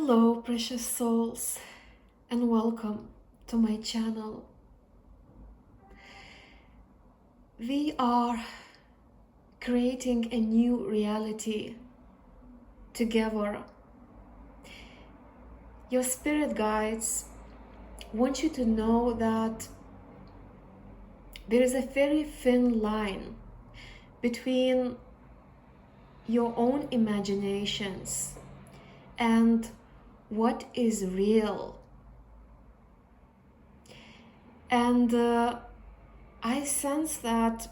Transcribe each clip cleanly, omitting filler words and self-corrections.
Hello, precious souls, and welcome to my channel. We are creating a new reality together. Your spirit guides want you to know that there is a very thin line between your own imaginations and what is real. And I sense that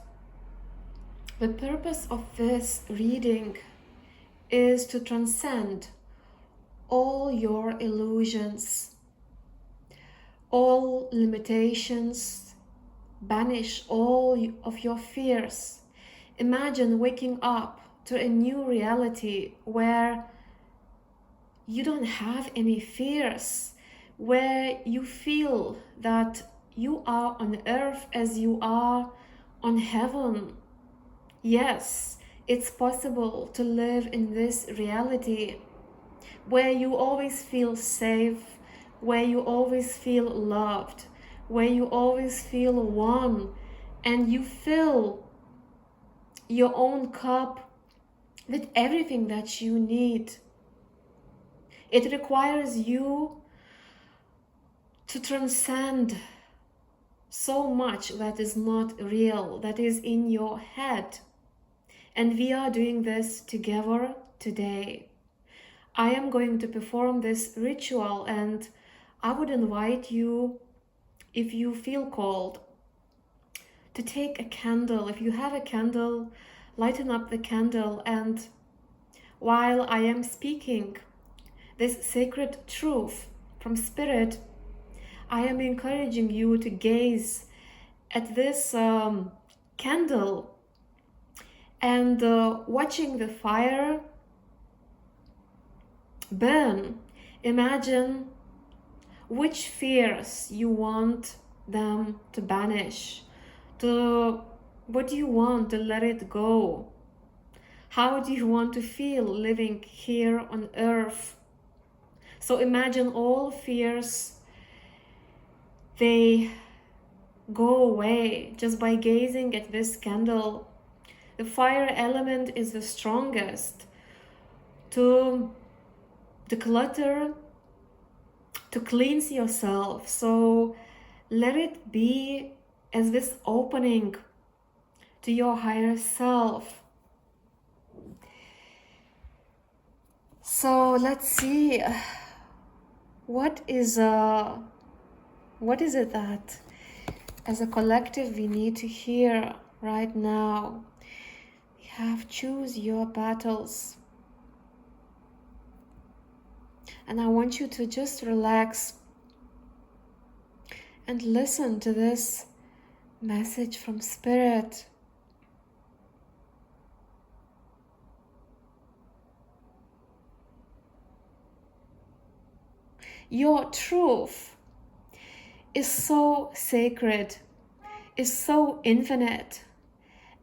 the purpose of this reading is to transcend all your illusions, all limitations, banish all of your fears. Imagine waking up to a new reality where you don't have any fears, where you feel that you are on earth as you are on heaven. Yes, it's possible to live in this reality where you always feel safe, where you always feel loved, where you always feel one, and you fill your own cup with everything that you need. It requires you to transcend so much that is not real, that is in your head. And we are doing this together today. I am going to perform this ritual, and I would invite you, if you feel called, to take a candle. If you have a candle, lighten up the candle, and while I am speaking this sacred truth from Spirit, I am encouraging you to gaze at this candle and watching the fire burn. Imagine which fears you want them to banish. What do you want to let it go? How do you want to feel living here on earth? So imagine all fears, they go away just by gazing at this candle. The fire element is the strongest to declutter, to cleanse yourself. So let it be as this opening to your higher self. So let's see, what is it that as a collective we need to hear right now? We have choose your battles. And I want you to just relax and listen to this message from Spirit. Your truth is so sacred, is so infinite,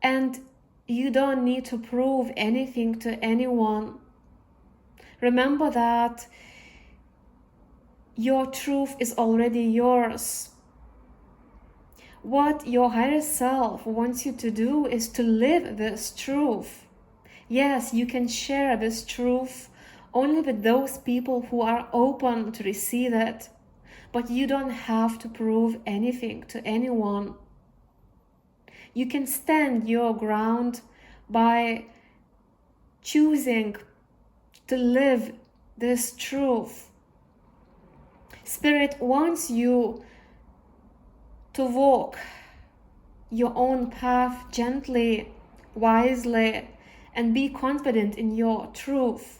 and you don't need to prove anything to anyone. Remember that your truth is already yours. What your higher self wants you to do is to live this truth. Yes, you can share this truth only with those people who are open to receive it, but you don't have to prove anything to anyone. You can stand your ground by choosing to live this truth. Spirit wants you to walk your own path gently, wisely, and be confident in your truth.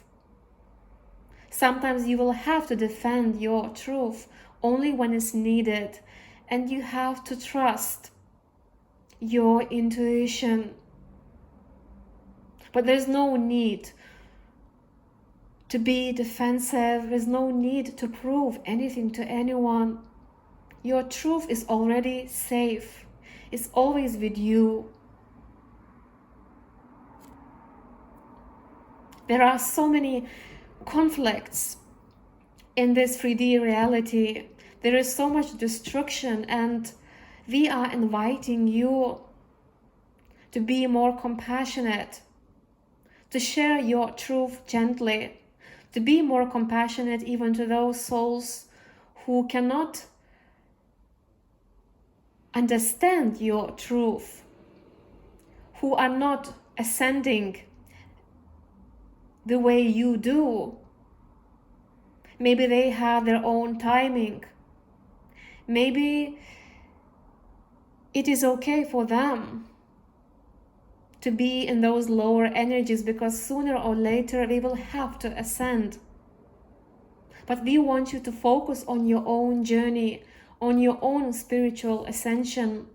Sometimes you will have to defend your truth only when it's needed, and you have to trust your intuition. But there's no need to be defensive. There's no need to prove anything to anyone. Your truth is already safe. It's always with you. There are so many conflicts in this 3D reality, there is so much destruction, and we are inviting you to be more compassionate, to share your truth gently, to be more compassionate even to those souls who cannot understand your truth, who are not ascending the way you do. Maybe they have their own timing. Maybe it is okay for them to be in those lower energies, because sooner or later they will have to ascend. But we want you to focus on your own journey, on your own spiritual ascension.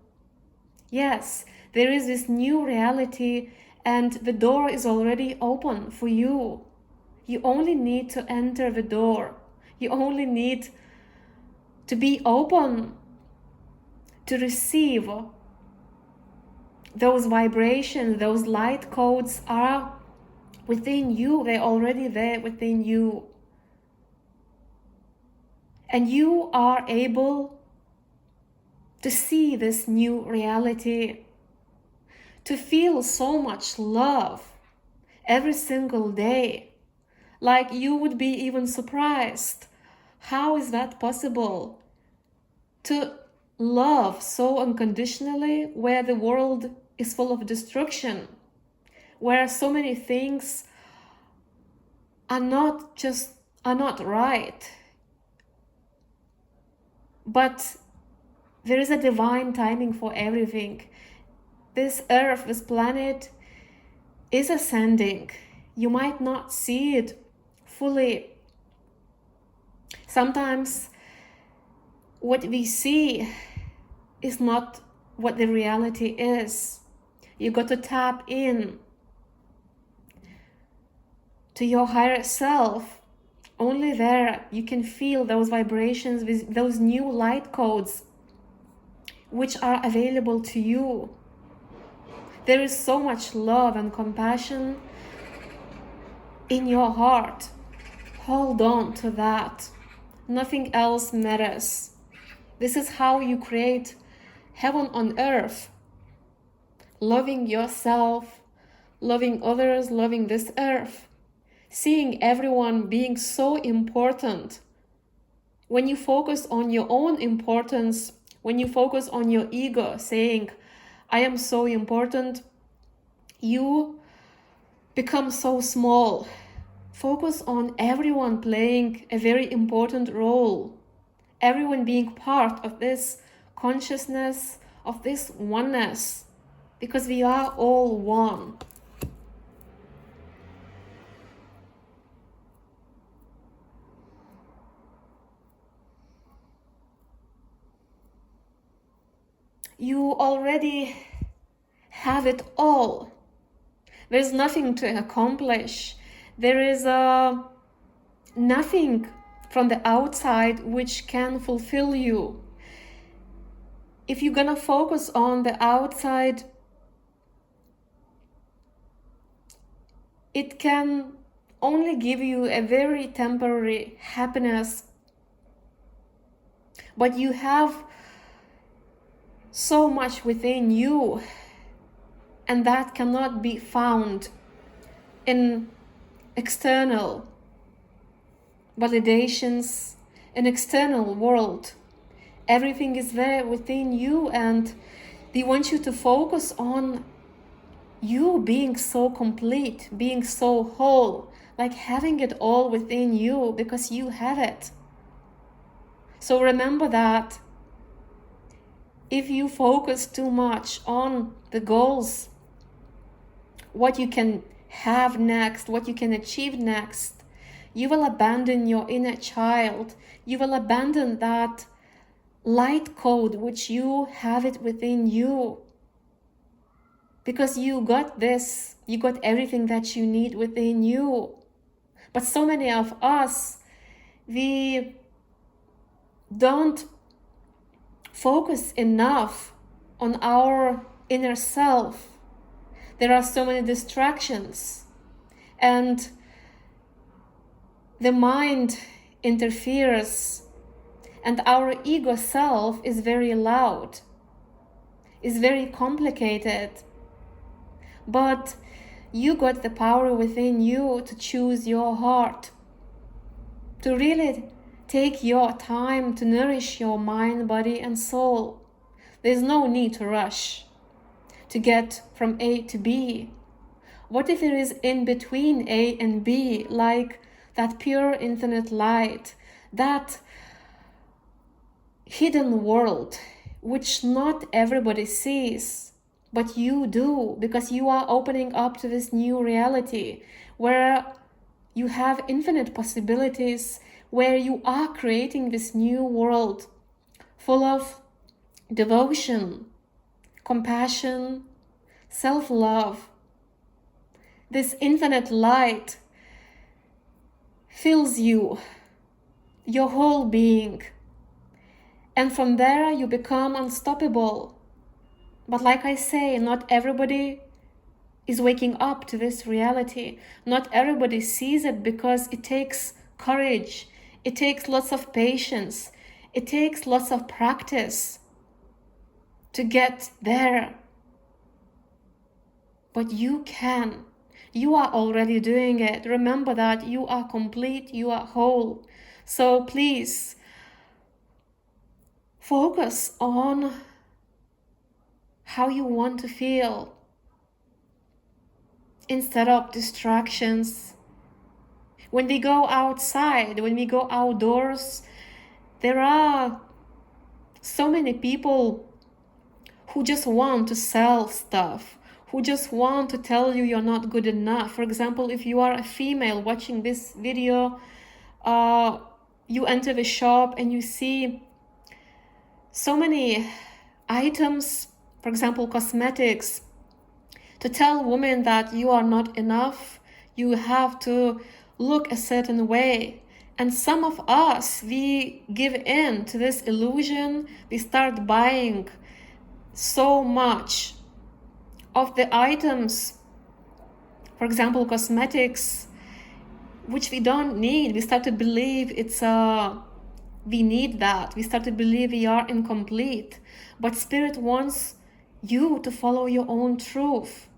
Yes, there is this new reality, and the door is already open for you. You only need to enter the door. You only need to be open to receive. Those vibrations, those light codes are within you. They're already there within you. And you are able to see this new reality, to feel so much love every single day. Like you would be even surprised. How is that possible? To love so unconditionally where the world is full of destruction, where so many things are not right. But there is a divine timing for everything. This earth, this planet is ascending. You might not see it fully. Sometimes what we see is not what the reality is. You got to tap in to your higher self. Only there you can feel those vibrations with those new light codes which are available to you. There is so much love and compassion in your heart. Hold on to that. Nothing else matters. This is how you create heaven on earth. Loving yourself, loving others, loving this earth. Seeing everyone being so important. When you focus on your own importance, when you focus on your ego, saying, I am so important, you become so small. Focus on everyone playing a very important role. Everyone being part of this consciousness, of this oneness, because we are all one. You already have it all. There's nothing to accomplish. There is nothing from the outside which can fulfill you. If you're gonna focus on the outside, it can only give you a very temporary happiness. But you have so much within you, and that cannot be found in external validations, in external world. Everything is there within you, and they want you to focus on you being so complete, being so whole, like having it all within you, because you have it. So remember that if you focus too much on the goals, what you can have next, what you can achieve next, you will abandon your inner child. You will abandon that light code which you have it within you. Because you got this, you got everything that you need within you. But so many of us, we don't focus enough on our inner self. There are so many distractions, and the mind interferes, and our ego self is very loud, is very complicated. But you got the power within you to choose your heart, to really take your time to nourish your mind, body, and soul. There's no need to rush to get from A to B. What if it is in between A and B, like that pure infinite light, that hidden world, which not everybody sees, but you do, because you are opening up to this new reality where you have infinite possibilities, where you are creating this new world full of devotion, compassion, self-love. This infinite light fills you, your whole being. And from there you become unstoppable. But like I say, not everybody is waking up to this reality. Not everybody sees it, because it takes courage. It takes lots of patience. It takes lots of practice to get there. But you can. You are already doing it. Remember that you are complete, you are whole. So please focus on how you want to feel instead of distractions. When we go outside, when we go outdoors, there are so many people who just want to sell stuff, who just want to tell you you're not good enough. For example, if you are a female watching this video, you enter the shop and you see so many items, for example, cosmetics, to tell women that you are not enough, you have to look a certain way. And some of us, we give in to this illusion. We start buying so much of the items, for example, cosmetics, which we don't need. We start to believe we need that. We start to believe we are incomplete. But Spirit wants you to follow your own truth.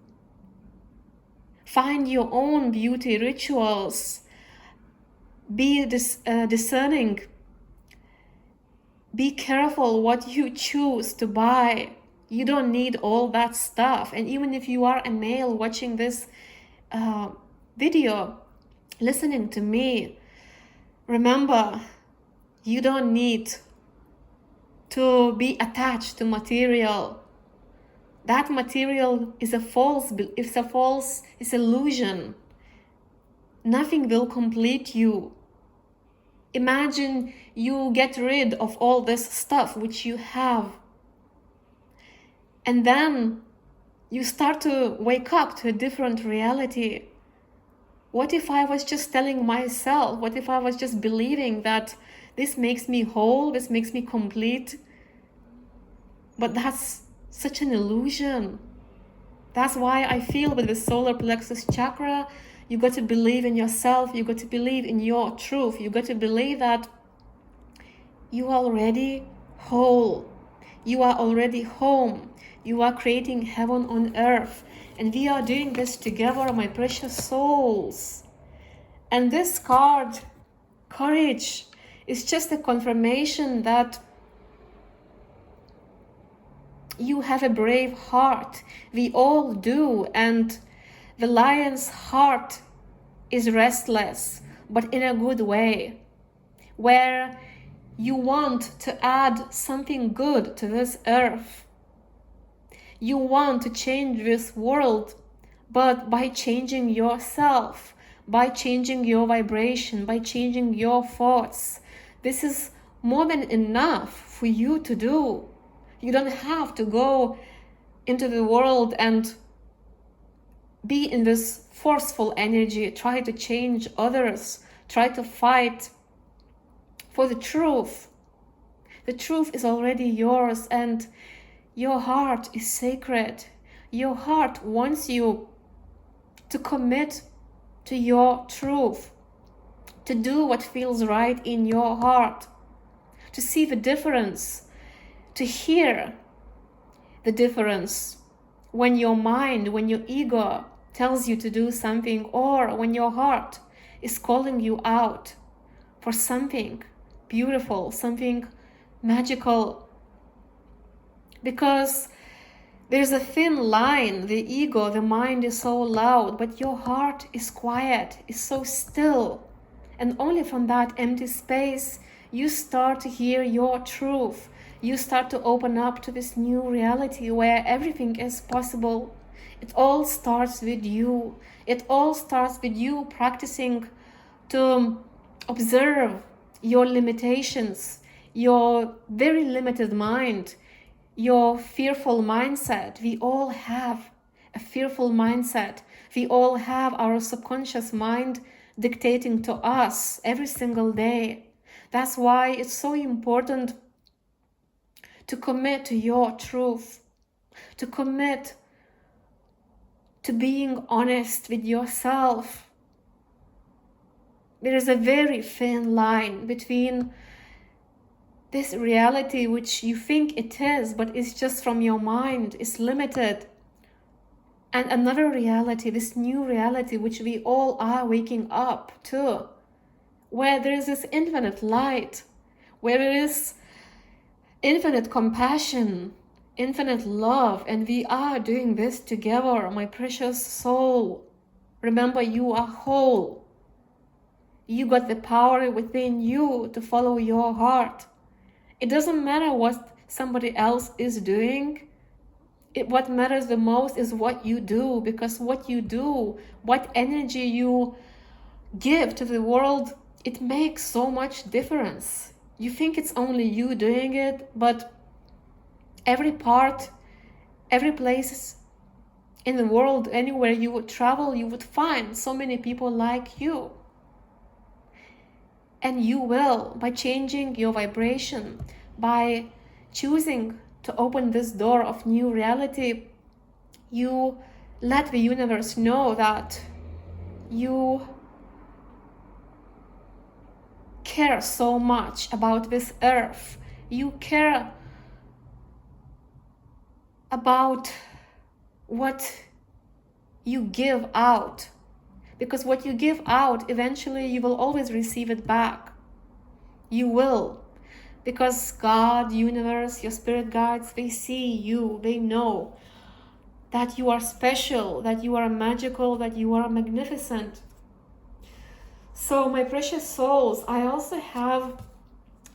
Find your own beauty rituals. Be discerning. Be careful what you choose to buy. You don't need all that stuff. And even if you are a male watching this video, listening to me, remember, you don't need to be attached to material. That material is a false illusion. Nothing will complete you. Imagine you get rid of all this stuff which you have, and then you start to wake up to a different reality. What if I was just telling myself, what if I was just believing that this makes me whole, this makes me complete? But that's such an illusion. That's why I feel with the solar plexus chakra, you got to believe in yourself, you got to believe in your truth, you got to believe that you are already whole, you are already home, you are creating heaven on earth. And we are doing this together, my precious souls. And this card, courage, is just a confirmation that you have a brave heart. We all do. And the lion's heart is restless, but in a good way, where you want to add something good to this earth. You want to change this world, but by changing yourself, by changing your vibration, by changing your thoughts. This is more than enough for you to do. You don't have to go into the world and be in this forceful energy, try to change others, try to fight for the truth. The truth is already yours, and your heart is sacred. Your heart wants you to commit to your truth, to do what feels right in your heart, to see the difference, to hear the difference when your mind, when your ego tells you to do something, or when your heart is calling you out for something beautiful, something magical. Because there's a thin line. The ego, the mind is so loud, but your heart is quiet, is so still. And only from that empty space, you start to hear your truth. You start to open up to this new reality where everything is possible. It all starts with you. It all starts with you practicing to observe your limitations, your very limited mind, your fearful mindset. We all have a fearful mindset. We all have our subconscious mind dictating to us every single day. That's why it's so important to commit to your truth, to commit to being honest with yourself. There is a very thin line between this reality which you think it is, but it's just from your mind, it's limited, and another reality, this new reality which we all are waking up to, where there is this infinite light, where there is infinite compassion, infinite love, and we are doing this together, my precious soul. Remember, you are whole. You got the power within you to follow your heart. It doesn't matter what somebody else is doing. What matters the most is what you do, because what you do, what energy you give to the world, it makes so much difference. You think it's only you doing it, but every part, every place in the world, anywhere you would travel, you would find so many people like you. And you will, by changing your vibration, by choosing to open this door of new reality, you let the universe know that you care so much about this earth. You care about what you give out. Because what you give out, eventually you will always receive it back. You will. Because God, universe, your spirit guides, they see you, they know that you are special, that you are magical, that you are magnificent. So my precious souls, I also have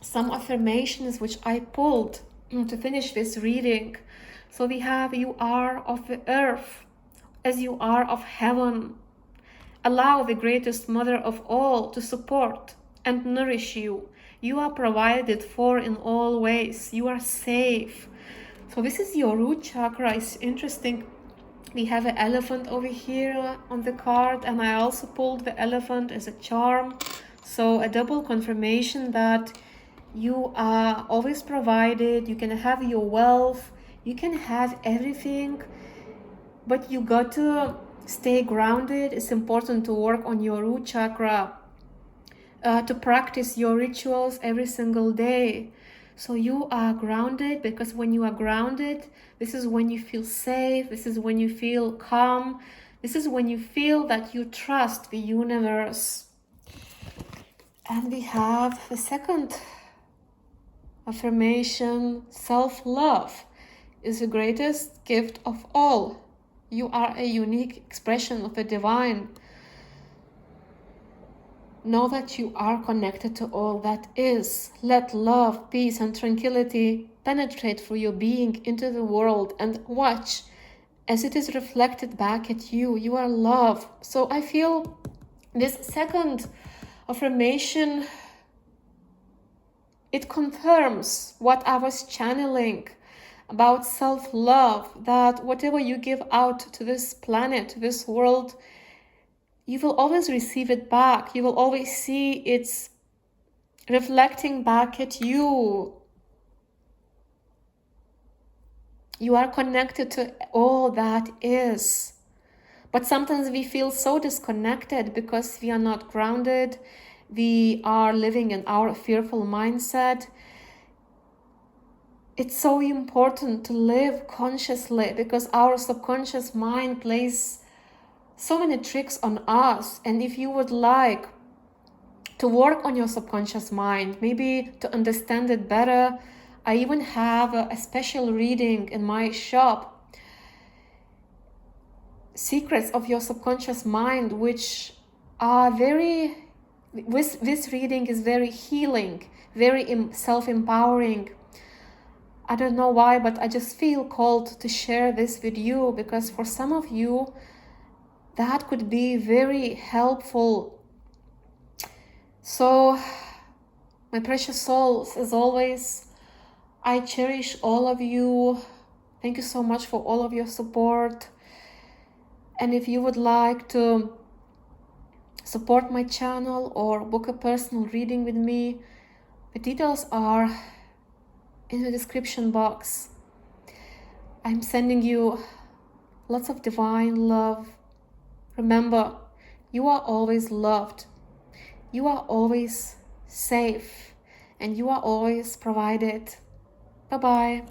some affirmations which I pulled to finish this reading. So we have, you are of the earth as you are of heaven. Allow the greatest mother of all to support and nourish you. You are provided for in all ways. You are safe. So this is your root chakra. It's interesting. We have an elephant over here on the card, and I also pulled the elephant as a charm. So a double confirmation that you are always provided. You can have your wealth. You can have everything, but you got to stay grounded. It's important to work on your root chakra, to practice your rituals every single day. So you are grounded, because when you are grounded, this is when you feel safe. This is when you feel calm. This is when you feel that you trust the universe. And we have the second affirmation, self-love is the greatest gift of all. You are a unique expression of the divine. Know that you are connected to all that is. Let love, peace, and tranquility penetrate through your being into the world, and watch as it is reflected back at you. You are love. So I feel this second affirmation, it confirms what I was channeling about self-love, that whatever you give out to this planet, to this world, you will always receive it back. You will always see it's reflecting back at you. You are connected to all that is. But sometimes we feel so disconnected because we are not grounded, we are living in our fearful mindset. It's so important to live consciously, because our subconscious mind plays so many tricks on us. And if you would like to work on your subconscious mind, maybe to understand it better, I even have a special reading in my shop, Secrets of Your Subconscious Mind, which are very, this reading is very healing, very self-empowering. I don't know why, but I just feel called to share this with you, because for some of you that could be very helpful. So, my precious souls, as always, I cherish all of you. Thank you so much for all of your support. And if you would like to support my channel or book a personal reading with me, the details are in the description box. I'm sending you lots of divine love. Remember, you are always loved. You are always safe. And you are always provided. Bye-bye.